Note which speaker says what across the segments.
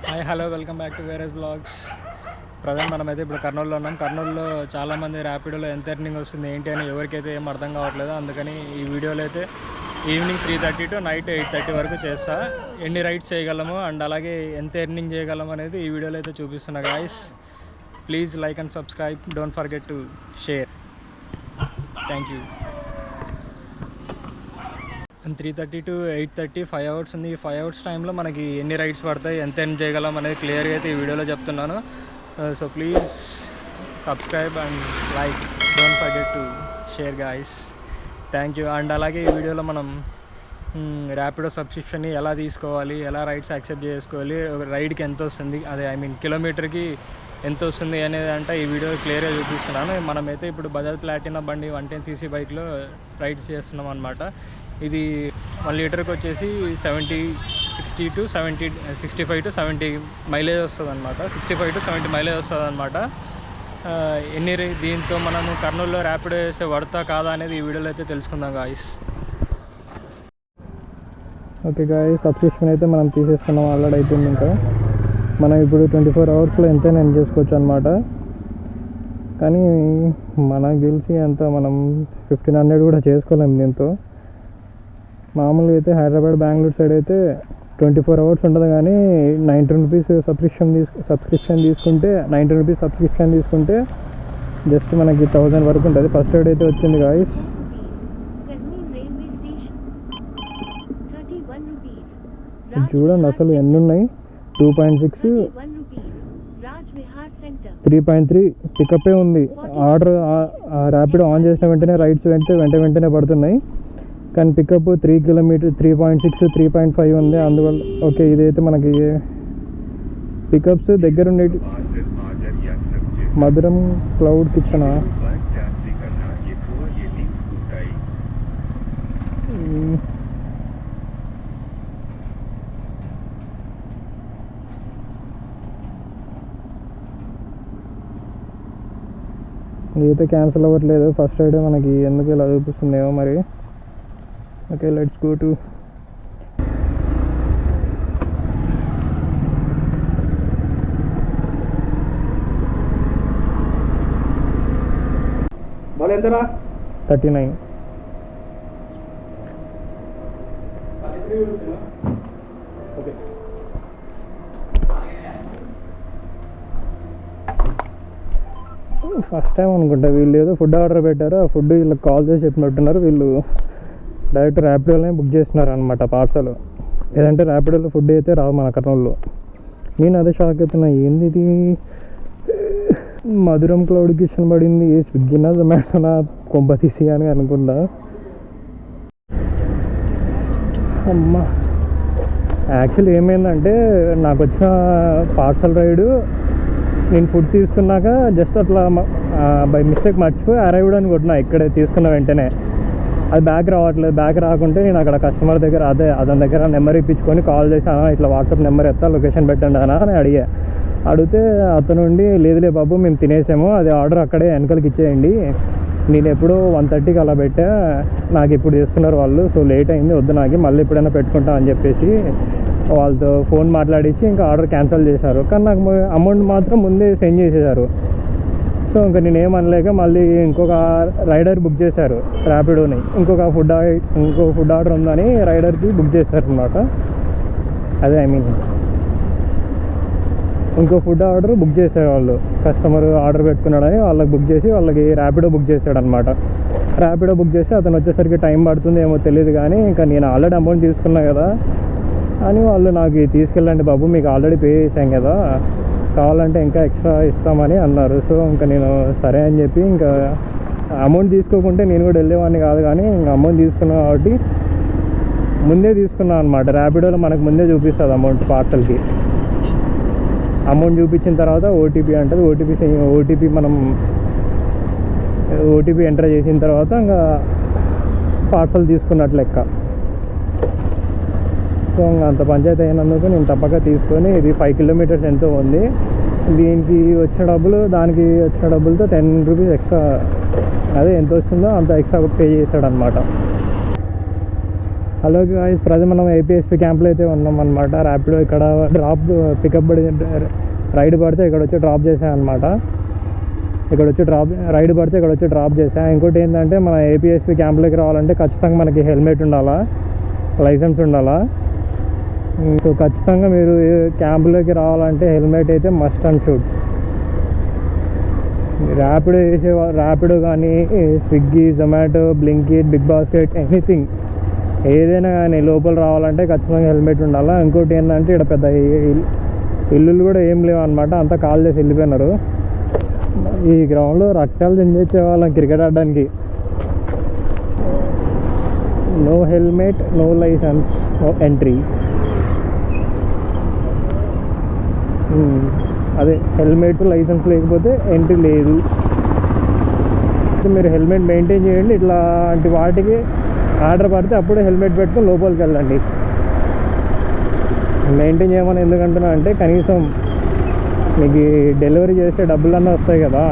Speaker 1: Hi hello welcome back to వేరేస్ vlogs. Present మనమైతే ఇప్పుడు కర్నూలులో ఉన్నాం. కర్నూలులో చాలామంది ర్యాపిడోలో ఎంత ఎర్నింగ్ వస్తుంది ఏంటి అని ఎవరికైతే ఏం అర్థం కావట్లేదు. అందుకని ఈ వీడియోలో అయితే ఈవినింగ్ 3:30 టు నైట్ 8:30 వరకు చేస్తా. ఎన్ని రైడ్స్ చేయగలము అండ్ అలాగే ఎంత ఎర్నింగ్ చేయగలము అనేది ఈ వీడియోలో అయితే చూపిస్తున్నా. Guys please like and subscribe, don't forget to share. Thank you. 3:30 to 8:30 5 hours ఉంది. ఈ 5 అవర్స్ టైంలో మనకి ఎన్ని రైడ్స్ పడతాయి, ఎంత ఎర్న్ చేయగలం అనేది క్లియర్గా అయితే ఈ వీడియోలో చెప్తున్నాను. So please subscribe and like, don't forget to share guys. Thank you. And అలాగే ఈ వీడియోలో మనం ర్యాపిడో సబ్స్క్రిప్షన్ని ఎలా తీసుకోవాలి, ఎలా రైడ్స్ యాక్సెప్ట్ చేసుకోవాలి, రైడ్కి ఎంత వస్తుంది, అదే కిలోమీటర్కి ఎంత వస్తుంది అనేది అంటే ఈ వీడియో క్లియర్గా చూపిస్తున్నాను. మనమైతే ఇప్పుడు బజాజ్ ప్లాటినా బండి 110cc బైక్లో రైడ్స్ చేస్తున్నాం అనమాట. ఇది 1 లీటర్కి వచ్చేసి 65 to 70 మైలేజ్ వస్తుంది అనమాట. 65 to 70 మైలేజ్ వస్తుంది అనమాట. దీంతో మనము కర్నూలులో ర్యాపిడో వేస్తే పడతా కాదా అనేది ఈ వీడియోలో అయితే తెలుసుకుందాం గాయస్. ఓకే గాయస్, సబ్స్క్రిప్షన్ అయితే మనం తీసేస్తున్నాం. ఆల్రెడీ అయిపోయింది. ఇంకా మనం ఇప్పుడు 24 అవర్స్లో ఎంతైనా ఎండ్ చేసుకోవచ్చు అనమాట. కానీ మనకు తెలిసి అంత మనం 1500 కూడా చేసుకోలేము దీంతో. మామూలుగా అయితే హైదరాబాద్ బెంగళూరు సైడ్ అయితే 24 అవర్స్ ఉంటుంది. కానీ 90 రూపీస్ సబ్స్క్రిప్షన్ తీసుకుంటే 90 రూపీస్ సబ్స్క్రిప్షన్ తీసుకుంటే జస్ట్ మనకి 1000 వరకు ఉంటుంది. ఫస్ట్ రైడ్ అయితే వచ్చింది గాయస్. చూడండి అసలు ఎన్ని ఉన్నాయి. 2.6, 3.3 పికప్పే ఉంది. ఆర్డర్ ర్యాపిడో ఆన్ చేసిన వెంటనే రైడ్స్ వెంటనే పడుతున్నాయి. కానీ పికప్ 3 కిలోమీటర్ 3.6, 3.5 ఉంది. అందువల్ల ఓకే, ఇదైతే మనకి పికప్స్ దగ్గర ఉండేటి. మధురం క్లౌడ్ కిచెన్ ఇదైతే క్యాన్సిల్ అవ్వట్లేదు. ఫస్ట్ రైడ్ మనకి ఎందుకు ఇలా చూపిస్తుందేమో మరి. ఓకే, లెట్స్ గో టు ఎంతరా 39. ఓకే, ఫస్ట్ టైం అనుకుంటా వీళ్ళు ఏదో ఫుడ్ ఆర్డర్ పెట్టారు. ఆ ఫుడ్ వీళ్ళకి కాల్ చేసి చెప్పినట్టున్నారు. వీళ్ళు డైరెక్ట్ ర్యాపిడోలోనే బుక్ చేస్తున్నారు అనమాట పార్సల్. లేదంటే ర్యాపిడోలో ఫుడ్ అయితే రావు మన కర్నూలులో. నేను అదే షాక్ అవుతున్నా, ఏంది ఇది మధురం క్లౌడ్ కిచెన్ పడింది, స్విగ్గీనా జొమాటోనా కొంప తీసి అని అనుకున్నా. అమ్మా, యాక్చువల్లీ ఏమైందంటే నాకు వచ్చిన పార్సల్ రైడు నేను ఫుడ్ తీసుకున్నాక జస్ట్ అట్లా బై మిస్టేక్ మర్చిపోయి అరైవ్డ్ అని కొట్టినా ఇక్కడే తీసుకున్న వెంటనే. అది బ్యాక్ రావట్లేదు. బ్యాక్ రాకుంటే నేను అక్కడ కస్టమర్ దగ్గర అతని దగ్గర నెంబర్ ఇప్పించుకొని కాల్ చేశాను. ఇట్లా వాట్సాప్ నెంబర్ ఎత్తా, లొకేషన్ పెట్టండి అని అడిగితే అతను ఉండి లేదులే బాబు మేము తినేసాము, అది ఆర్డర్ అక్కడే వెనకలకి ఇచ్చేయండి, నేను ఎప్పుడో 1:30కి అలా పెట్టా, నాకు ఇప్పుడు చేస్తున్నారు వాళ్ళు, సో లేట్ అయింది, వద్దు నాకు మళ్ళీ ఎప్పుడైనా పెట్టుకుంటాం అని చెప్పేసి వాళ్ళతో ఫోన్ మాట్లాడించి ఇంకా ఆర్డర్ క్యాన్సిల్ చేశారు. కానీ నాకు అమౌంట్ మాత్రం ముందే సెండ్ చేసేసారు. సో ఇంకా నేనేమనలేక మళ్ళీ ఇంకొక రైడర్ బుక్ చేశారు ర్యాపిడోని. ఇంకో ఫుడ్ ఆర్డర్ ఉందని రైడర్కి బుక్ చేశారు అనమాట. అదే ఇంకో ఫుడ్ ఆర్డర్ బుక్ చేశారు వాళ్ళు. కస్టమర్ ఆర్డర్ పెట్టుకున్నాడని వాళ్ళకి బుక్ చేసి వాళ్ళకి ర్యాపిడో బుక్ చేశాడు అనమాట. ర్యాపిడో బుక్ చేసి అతను వచ్చేసరికి టైం పడుతుంది ఏమో తెలియదు. కానీ ఇంకా నేను ఆల్రెడీ అమౌంట్ తీసుకున్నా కదా అని వాళ్ళు నాకు తీసుకెళ్ళండి బాబు, మీకు ఆల్రెడీ పే చేశాం కదా, కావాలంటే ఇంకా ఎక్స్ట్రా ఇస్తామని అన్నారు. సో ఇంకా నేను సరే అని చెప్పి ఇంకా అమౌంట్ తీసుకోకుంటే నేను కూడా వెళ్ళేవాడిని కాదు. కానీ ఇంకా అమౌంట్ తీసుకున్నాను కాబట్టి ముందే తీసుకున్నాను అనమాట. ర్యాపిడోలో మనకు ముందే చూపిస్తుంది అమౌంట్. పార్సల్కి అమౌంట్ చూపించిన తర్వాత ఓటీపీ అంటుంది. ఓటీపీ ఎంటర్ చేసిన తర్వాత ఇంకా పార్సల్ తీసుకున్నట్లు లెక్క. సో అంత పంచాయతీ అయినందుకు నేను తప్పక తీసుకొని, ఇది 5 కిలోమీటర్స్ ఎంతో ఉంది, దీనికి వచ్చిన డబ్బులు దానికి వచ్చిన డబ్బులతో 10 రూపీస్ ఎక్స్ట్రా, అదే ఎంత వస్తుందో అంత ఎక్స్ట్రా పే చేశాడు అనమాట. హలో గాయ్స్, ప్రజెంట్ మనం ఏపీఎస్పీ క్యాంప్లో అయితే ఉన్నాం అనమాట. ర్యాపిడో ఇక్కడ డ్రాప్ పికప్ రైడ్ పడితే ఇక్కడ వచ్చి డ్రాప్ చేసాను అనమాట. రైడ్ పడితే ఇక్కడ వచ్చి డ్రాప్ చేసాను. ఇంకోటి ఏంటంటే మన ఏపీఎస్పీ క్యాంప్లోకి రావాలంటే ఖచ్చితంగా మనకి హెల్మెట్ ఉండాలా, లైసెన్స్ ఉండాలా. సో ఖచ్చితంగా మీరు క్యాంప్లోకి రావాలంటే హెల్మెట్ అయితే మస్ట్ అండ్ షుడ్. ర్యాపిడో కానీ Swiggy, Zomato, Blinkit, Big Basket, anything ఏదైనా కానీ లోపల రావాలంటే ఖచ్చితంగా హెల్మెట్ ఉండాలా. ఇంకోటి ఏంటంటే ఇక్కడ పెద్ద ఇల్లులు కూడా ఏం లేవు అనమాట, అంతా కాల్ చేసి వెళ్ళిపోయినారు. ఈ గ్రౌండ్లో రక్తాలు ఎంజాయ్ వాళ్ళం క్రికెట్ ఆడడానికి. No helmet, no licence, no entry. అదే హెల్మెట్, లైసెన్స్ లేకపోతే ఎంట్రీ లేదు. మీరు హెల్మెట్ మెయింటైన్ చేయండి. ఇట్లాంటి వాటికి ఆర్డర్ పడితే అప్పుడే హెల్మెట్ పెట్టుకొని లోపలికి వెళ్ళండి. మెయింటైన్ చేయమని ఎందుకంటున్నా అంటే కనీసం మీకు డెలివరీ చేస్తే డబ్బులన్నీ వస్తాయి కదా,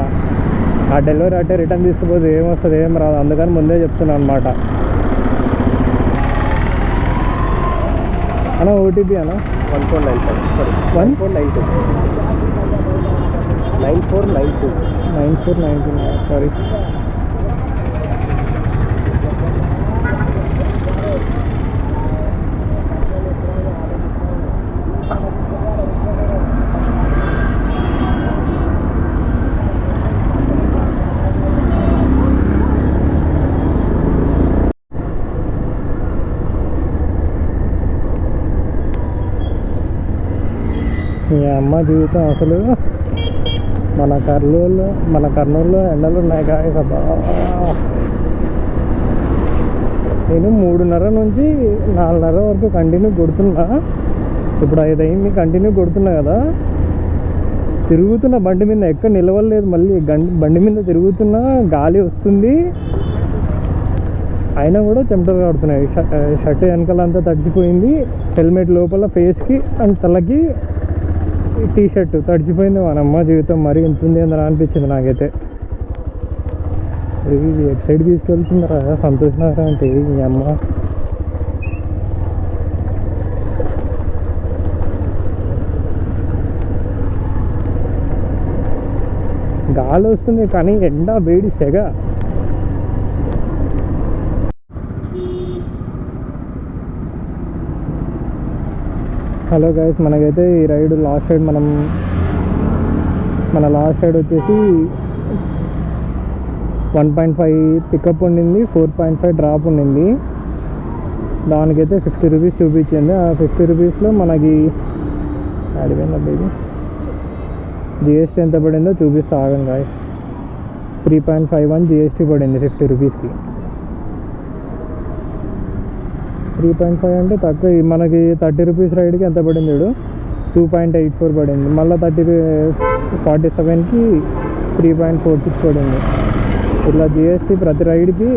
Speaker 1: ఆ డెలివరీ అంటే రిటర్న్ తీసుకుపోతే ఏమొస్తుంది, ఏం రాదు. అందుకని ముందే చెప్తున్నాను అనమాట. అన్న ఓటీపీ అన్న 9492 సారీ. మీ అమ్మ జీవితం అసలు మన కర్నూలులో ఎండలు ఉన్నాయి కాయ కదా. నేను 3:30 నుంచి 4:30 వరకు కంటిన్యూ కొడుతున్నా. ఇప్పుడు 5 అయింది కంటిన్యూ కొడుతున్నా కదా. తిరుగుతున్న బండి మీద ఎక్కడ నిలవలేదు. మళ్ళీ బండి మీద తిరుగుతున్నా, గాలి వస్తుంది, అయినా కూడా చెమటలు కాడుతున్నాయి. షర్ట్ వెనకాలంతా తడిచిపోయింది. హెల్మెట్ లోపల ఫేస్కి అండ్ తలకి టీ షర్ట్ తడిచిపోయింది. మన అమ్మ జీవితం మరీ ఎంత ఉంది అని అనిపించింది నాకైతే. ఎటు సైడ్ తీసుకెళ్తున్నారా సంతోష్ నగర్ అంటే మీ అమ్మ. గాలి వస్తుంది కానీ ఎండ వేడి సెగ. హలో గైస్, మనకైతే ఈ రైడ్ లాస్ట్ రైడ్ మన లాస్ట్ రైడ్ వచ్చేసి 1.5 పికప్ ఉండింది, 4.5 డ్రాప్ ఉండింది. దానికైతే 50 రూపీస్ చూపించింది. ఆ 50 రూపీస్లో మనకి జిఎస్టీ ఎంత పడిందో చూపిస్తా ఆగండి గాయస్. 3.51 జిఎస్టీ పడింది 50 రూపీస్కి. 3.5 అంటే తక్కువ. మనకి 30 రూపీస్ రైడ్కి ఎంత పడింది చూడు, 2.84 పడింది. మళ్ళీ 47కి 3.46 పడింది. ఇట్లా జిఎస్టీ ప్రతి రైడ్కి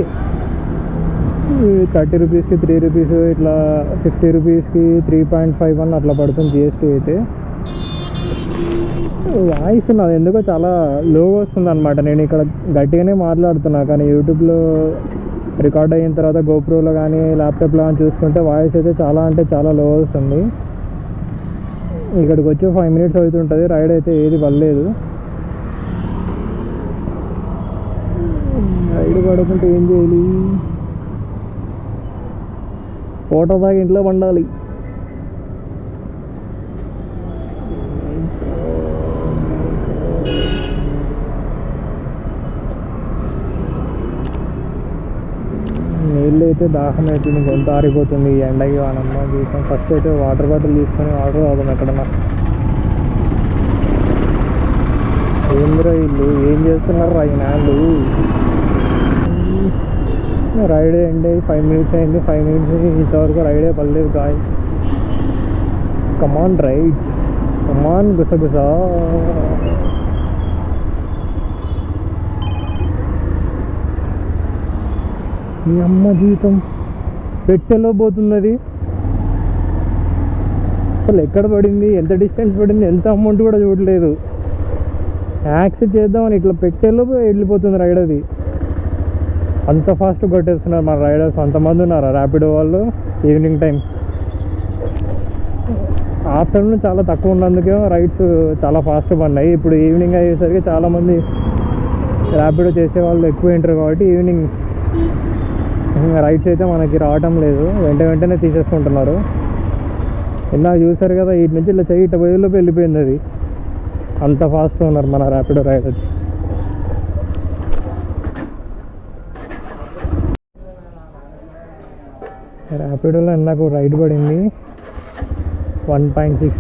Speaker 1: 30 రూపీస్కి 3 రూపీస్, ఇట్లా 50 రూపీస్కి 3.51 అట్లా పడుతుంది జిఎస్టీ అయితే. వాయిస్ నాది ఎందుకో చాలా లో వస్తుంది అనమాట. నేను ఇక్కడ గట్టిగానే మాట్లాడుతున్నా కానీ యూట్యూబ్లో రికార్డ్ అయిన తర్వాత గోప్రోలో కానీ ల్యాప్టాప్లో కానీ చూసుకుంటే వాయిస్ అయితే చాలా అంటే చాలా లో వస్తుంది. ఇక్కడికి వచ్చి 5 మినిట్స్ అవుతుంటుంది. రైడ్ అయితే ఏది పడలేదు. రైడ్ పడుకుంటే ఏం చేయాలి, ఫోటో దాకా ఇంట్లో పండాలి. నీళ్ళు అయితే దాహం అవుతుంది, గొంత ఆరిపోతుంది ఈ ఎండకి. వానమ్మ జీవితం. ఫస్ట్ అయితే వాటర్ బాటిల్ తీసుకొని వాటర్ తాగుదాం ఎక్కడన్నా. ఏందిరా వీళ్ళు ఏం చేస్తున్నారు రా ఈ నాళ్ళు. రైడ్ ఎండ్ అయ్యి 5 మినిట్స్ అయింది. 5 మినిట్స్ ఇంతవరకు రైడే పడలేదు గాయ్స్. కమాన్ రైడ్స్, కమాన్ గుసగుసా. మీ అమ్మ జీవితం పెట్టెలో పోతున్నది. అసలు ఎక్కడ పడింది, ఎంత డిస్టెన్స్ పడింది, ఎంత అమౌంట్ కూడా చూడలేదు. యాక్సెప్ట్ చేద్దామని ఇట్లా పెట్టెలో వెళ్ళిపోతుంది రైడ్. అది అంత ఫాస్ట్ కొట్టేస్తున్నారు మన రైడర్స్. అంతమంది ఉన్నారు ర్యాపిడో వాళ్ళు. ఈవినింగ్ టైం, ఆఫ్టర్నూన్ చాలా తక్కువ ఉన్నందుకే రైడ్స్ చాలా ఫాస్ట్ పడినాయి. ఇప్పుడు ఈవినింగ్ అయ్యేసరికి చాలామంది ర్యాపిడో చేసే వాళ్ళు ఎక్కువ ఉంటారు కాబట్టి ఈవినింగ్ రైడ్స్ అయితే మనకి రావటం లేదు, వెంటనే తీసేసుకుంటున్నారు. ఇలా చూసారు కదా, వీటి నుంచి ఇలా చెయ్యి ఇట్ట బయలులోకి వెళ్ళిపోయింది. అది అంత ఫాస్ట్గా ఉన్నారు మన ర్యాపిడో రైడర్స్. ర్యాపిడోలో నాకు రైడ్ పడింది 1.6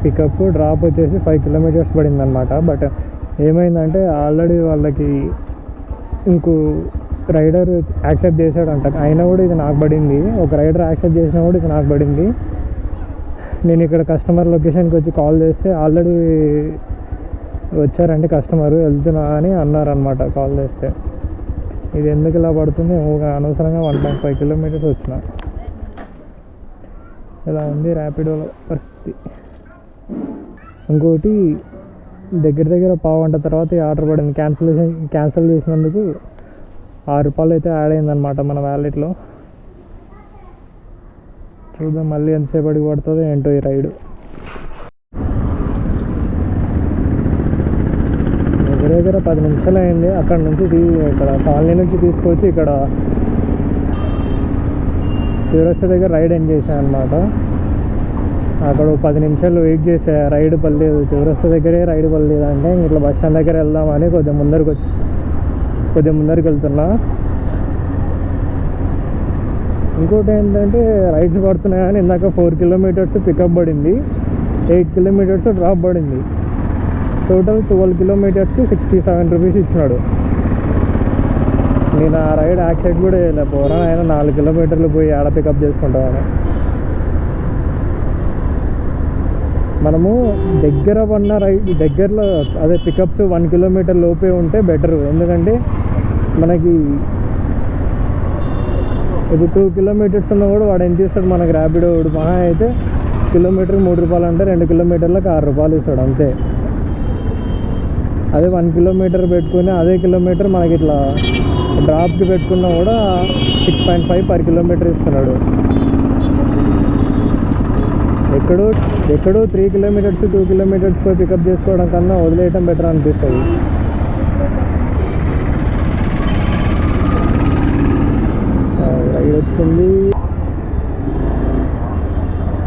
Speaker 1: పికప్, డ్రాప్ వచ్చేసి 5 కిలోమీటర్స్ పడింది అనమాట. బట్ ఏమైందంటే ఆల్రెడీ వాళ్ళకి ఇంకో రైడర్ యాక్సెప్ట్ చేశాడంట, అయినా కూడా ఇది నాకు పడింది. ఒక రైడర్ యాక్సెప్ట్ చేసినా కూడా ఇది నాకు పడింది. నేను ఇక్కడ కస్టమర్ లొకేషన్కి వచ్చి కాల్ చేస్తే ఆల్రెడీ వచ్చారంటే కస్టమర్, వెళ్తున్నా అని అన్నారనమాట కాల్ చేస్తే. ఇది ఎందుకు ఇలా పడుతుంది, అనవసరంగా 1.5 కిలోమీటర్స్ వచ్చిన. ఇలా ఉంది ర్యాపిడోలో పరిస్థితి. ఇంకోటి దగ్గర పావు గంట తర్వాత ఈ ఆర్డర్ పడింది. క్యాన్సిల్ చేసినందుకు ₹6 అయితే యాడ్ అయిందనమాట మన వ్యాలెట్లో. చూద్దాం మళ్ళీ ఎంతసేపటికి పడుతుందో ఏంటో ఈ రైడు. దగ్గర 10 నిమిషాలు అయింది. అక్కడ నుంచి ఇక్కడ కాలనీ నుంచి తీసుకొచ్చి ఇక్కడ చౌరస్తా దగ్గర రైడ్ ఎండ్ చేశాను అనమాట. అక్కడ 10 నిమిషాలు వెయిట్ చేసా, రైడ్ పడలేదు. చౌరస్తా దగ్గరే రైడ్ పడలేదు అంటే ఇట్లా బస్ స్టాండ్ దగ్గర వెళ్దామని కొద్దిగా ముందరికి వెళ్తున్నా. ఇంకోటి ఏంటంటే రైడ్స్ పడుతున్నాయి కానీ ఇందాక 4 కిలోమీటర్స్ పికప్ పడింది, 8 కిలోమీటర్స్ డ్రాప్ పడింది. టోటల్ 12 కిలోమీటర్స్కి ₹67 ఇచ్చినాడు. నేను ఆ రైడ్ యాక్సెప్ట్ కూడా చేయలే. పోరా ఆయన 4 కిలోమీటర్లు పోయి ఆడ పికప్ చేసుకుంటామని. మనము దగ్గర పడిన దగ్గరలో అదే పికప్స్ 1 కిలోమీటర్ లోపే ఉంటే బెటరు. ఎందుకంటే మనకి ఇప్పుడు 2 కిలోమీటర్స్ ఉన్నా కూడా వాడు ఎంత ఇస్తాడు మనకి ర్యాపిడో వాడు, మహా అయితే కిలోమీటర్కి ₹3 అంటే 2 కిలోమీటర్లకు ₹6 ఇస్తాడు అంతే. అదే 1 కిలోమీటర్ పెట్టుకుని అదే కిలోమీటర్ మనకి ఇట్లా డ్రాప్కి పెట్టుకున్నా కూడా 6.5 పర్ కిలోమీటర్ ఇస్తున్నాడు. ఎక్కడో 3 కిలోమీటర్స్ 2 కిలోమీటర్స్ పోయి పికప్ చేసుకోవడం కన్నా వదిలేయటం బెటర్ అనిపిస్తుంది. రైడ్ వచ్చింది,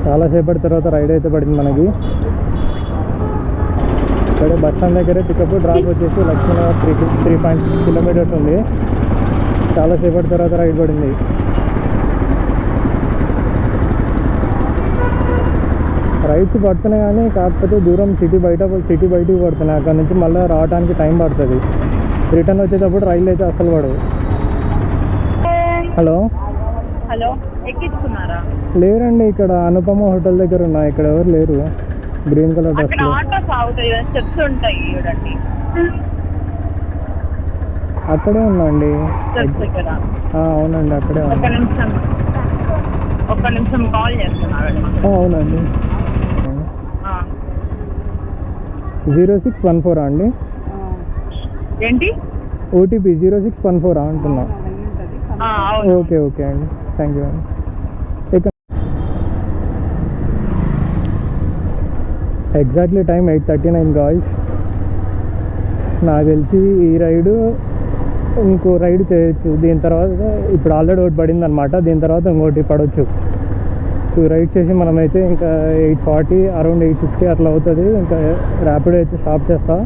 Speaker 1: చాలాసేపటి తర్వాత రైడ్ అయితే పడింది మనకి. ఇక్కడ బస్ స్టాండ్ దగ్గరే పికప్ డ్రాప్ వచ్చేసి లక్ష్మీనగర్ 3.6 కిలోమీటర్స్ ఉంది. చాలాసేపటి తర్వాత రైడ్ పడింది. రైడ్స్ పడుతున్నాయి కానీ కాకపోతే దూరం సిటీ బయటికి పడుతున్నాయి. అక్కడ నుంచి మళ్ళీ రావడానికి టైం పడుతుంది. రిటర్న్ వచ్చేటప్పుడు రైలు అయితే అసలు పడవు. హలో ఎక్కించుకున్నారా? లేరండి, ఇక్కడ అనుపమ హోటల్ దగ్గర ఉన్నా. ఇక్కడ ఎవరు లేరు. గ్రీన్ కలర్ డ్రెస్ అక్కడే ఉన్నా అండి. అవునండి అక్కడే ఉన్నా. అవునండి. 0614 అండి.
Speaker 2: ఏంటి
Speaker 1: ఓటీపీ 0614 అంటున్నా. ఓకే అండి, థ్యాంక్ యూ అండి. Exactly time 8:39 guys. నాకు తెలిసి ఈ రైడు ఇంకో రైడ్ చేయొచ్చు. దీని తర్వాత ఇప్పుడు ఆల్రెడీ ఒకటి పడింది అనమాట, దీని తర్వాత ఇంకోటి పడవచ్చు. 2 రైడ్స్ చేసి మనమైతే ఇంకా 8:40 అరౌండ్ 8:50 అట్లా అవుతుంది. ఇంకా ర్యాపిడో అయితే స్టాప్ చేస్తా.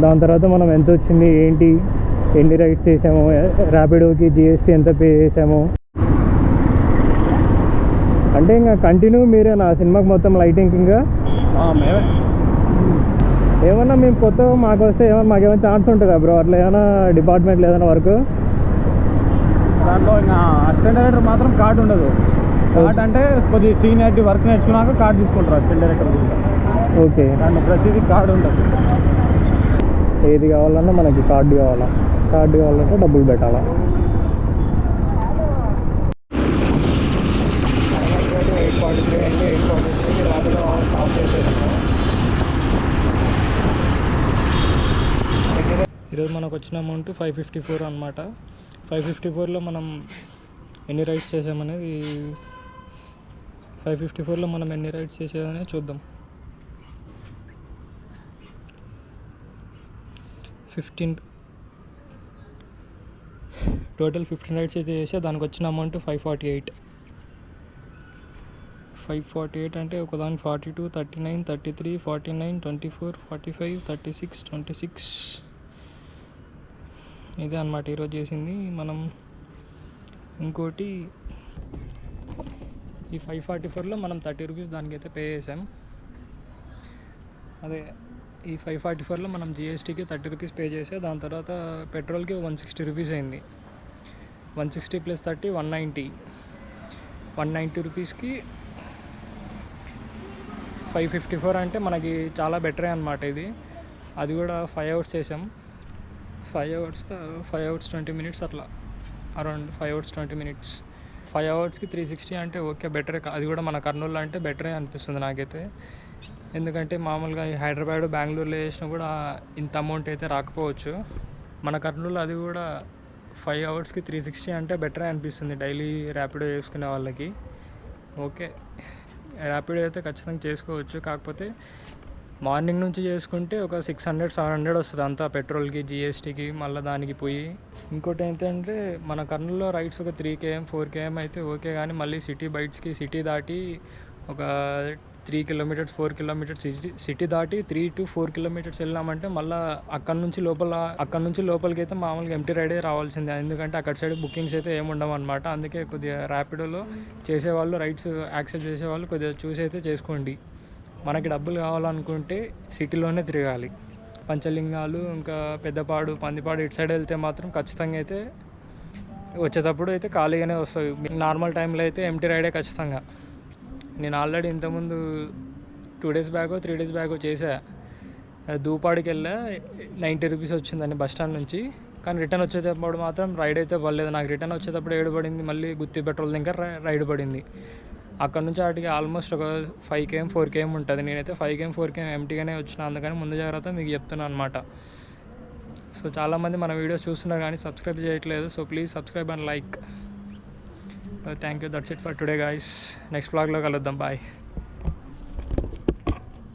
Speaker 1: దాని తర్వాత మనం ఎంత వచ్చింది ఏంటి, ఎన్ని రైడ్స్ చేసాము, ర్యాపిడోకి GST ఎంత పే చేసాము అంటే ఇంకా కంటిన్యూ మీరే నా సినిమాకి మొత్తం లైటింగ్. ఇంకా ఏమన్నా మేము కొత్త మాకు వస్తే మాకేమైనా ఛాన్స్ ఉంటుందా బ్రో? అట్లా ఏమైనా డిపార్ట్మెంట్లో ఏదైనా వర్క్
Speaker 3: దాంట్లో ఇంకా అసిస్టెంట్ డైరెక్టర్ మాత్రం కార్డు ఉండదు. కార్డ్ అంటే కొద్దిగా సీనియారిటీ వర్క్ నేర్చుకున్నాక కార్డు తీసుకుంటారు అసిస్టెంట్ డైరెక్టర్.
Speaker 1: ఓకే,
Speaker 3: దాంట్లో ప్రతిదీ కార్డు ఉంటుంది.
Speaker 1: ఏది కావాలన్నా మనకి కార్డు కావాలంటే డబ్బులు పెట్టాలా. ఈరోజు మనకు వచ్చిన అమౌంట్ 554 అనమాట. 554లో మనం ఎన్ని రైడ్స్ చేసామనేది 554లో మనం ఎన్ని రైడ్స్ చేసేదనేది చూద్దాం. 15 టోటల్ 15 రైడ్స్ అయితే చేసే దానికి వచ్చిన అమౌంట్ 548 అంటే ఒకదానికి 42, 39, 33, 49, 24, 45, 36, 26 ఇదే అన్నమాట ఈరోజు చేసింది మనం. ఇంకోటి ఈ 544లో మనం 30 రూపీస్ దానికైతే పే చేసాం. అదే ఈ 544లో మనం జిఎస్టీకి 30 రూపీస్ పే చేసా. దాని తర్వాత పెట్రోల్కి 160 రూపీస్ అయింది. 160 + 30 190 రూపీస్కి 554 అంటే మనకి చాలా బెటరే అనమాట ఇది. అది కూడా 5 అవర్స్ చేసాం. 5 అవర్స్ 20 మినిట్స్ అట్లా, అరౌండ్ 5 అవర్స్ 20 మినిట్స్. 5 అవర్స్కి 360 అంటే ఓకే బెటరే. అది కూడా మన కర్నూలులో అంటే బెటరే అనిపిస్తుంది నాకైతే. ఎందుకంటే మామూలుగా ఈ హైదరాబాద్ బెంగళూరులో చేసినా కూడా ఇంత అమౌంట్ అయితే రాకపోవచ్చు. మన కర్నూలు అది కూడా 5 అవర్స్కి 360 అంటే బెటరే అనిపిస్తుంది డైలీ ర్యాపిడో చేసుకునే వాళ్ళకి. ఓకే, ర్యాపిడో అయితే ఖచ్చితంగా చేసుకోవచ్చు. కాకపోతే మార్నింగ్ నుంచి చేసుకుంటే ఒక 600-700 వస్తుంది అంతా పెట్రోల్కి, జిఎస్టీకి, మళ్ళీ దానికి పోయి. ఇంకోటి ఏంటంటే మన కర్నూలులో రైడ్స్ ఒక 3 km 4 km అయితే ఓకే, కానీ మళ్ళీ సిటీ బయట్స్కి సిటీ దాటి ఒక 3 kilometers 4 kilometers సిటీ దాటి 3 to 4 kilometers వెళ్ళామంటే మళ్ళీ అక్కడ నుంచి లోపలికి అయితే మామూలుగా ఎంటీ రైడే రావాల్సిందే. ఎందుకంటే అక్కడ సైడ్ బుకింగ్స్ అయితే ఏముండవు అనమాట. అందుకే కొద్దిగా ర్యాపిడోలో చేసేవాళ్ళు, రైడ్స్ యాక్సెస్ చేసేవాళ్ళు కొద్దిగా చూసి అయితే చేసుకోండి. మనకి డబ్బులు కావాలనుకుంటే సిటీలోనే తిరగాలి. పంచలింగాలు, ఇంకా పెద్దపాడు, పందిపాడు ఇటు సైడ్ వెళ్తే మాత్రం ఖచ్చితంగా అయితే వచ్చేటప్పుడు అయితే ఖాళీగానే వస్తుంది. నార్మల్ టైంలో అయితే ఎంటీ రైడే ఖచ్చితంగా. నేను ఆల్రెడీ ఇంతకుముందు 2 days బ్యాగో 3 days బ్యాగో చేసా. దూపాడికి వెళ్ళా, 90 రూపీస్ వచ్చిందని బస్ స్టాండ్ నుంచి. కానీ రిటర్న్ వచ్చేటప్పుడు మాత్రం రైడ్ అయితే పడలేదు నాకు. రిటర్న్ వచ్చేటప్పుడు 7 పడింది, మళ్ళీ గుత్తి పెట్రోల్ దగ్గర రైడ్ పడింది. అక్కడ నుంచి వాటికి ఆల్మోస్ట్ ఒక 5 km 4 km ఉంటుంది. నేనైతే 5 km 4 km ఎంటీగానే వచ్చిన, అందుకని ముందు జాగ్రత్త మీకు చెప్తున్నాను అనమాట. సో చాలామంది మన వీడియోస్ చూస్తున్నారు కానీ సబ్స్క్రైబ్ చేయట్లేదు. So please subscribe and like. Thank you. That's it for today guys. Next వ్లాగ్లో కలుద్దాం. బాయ్.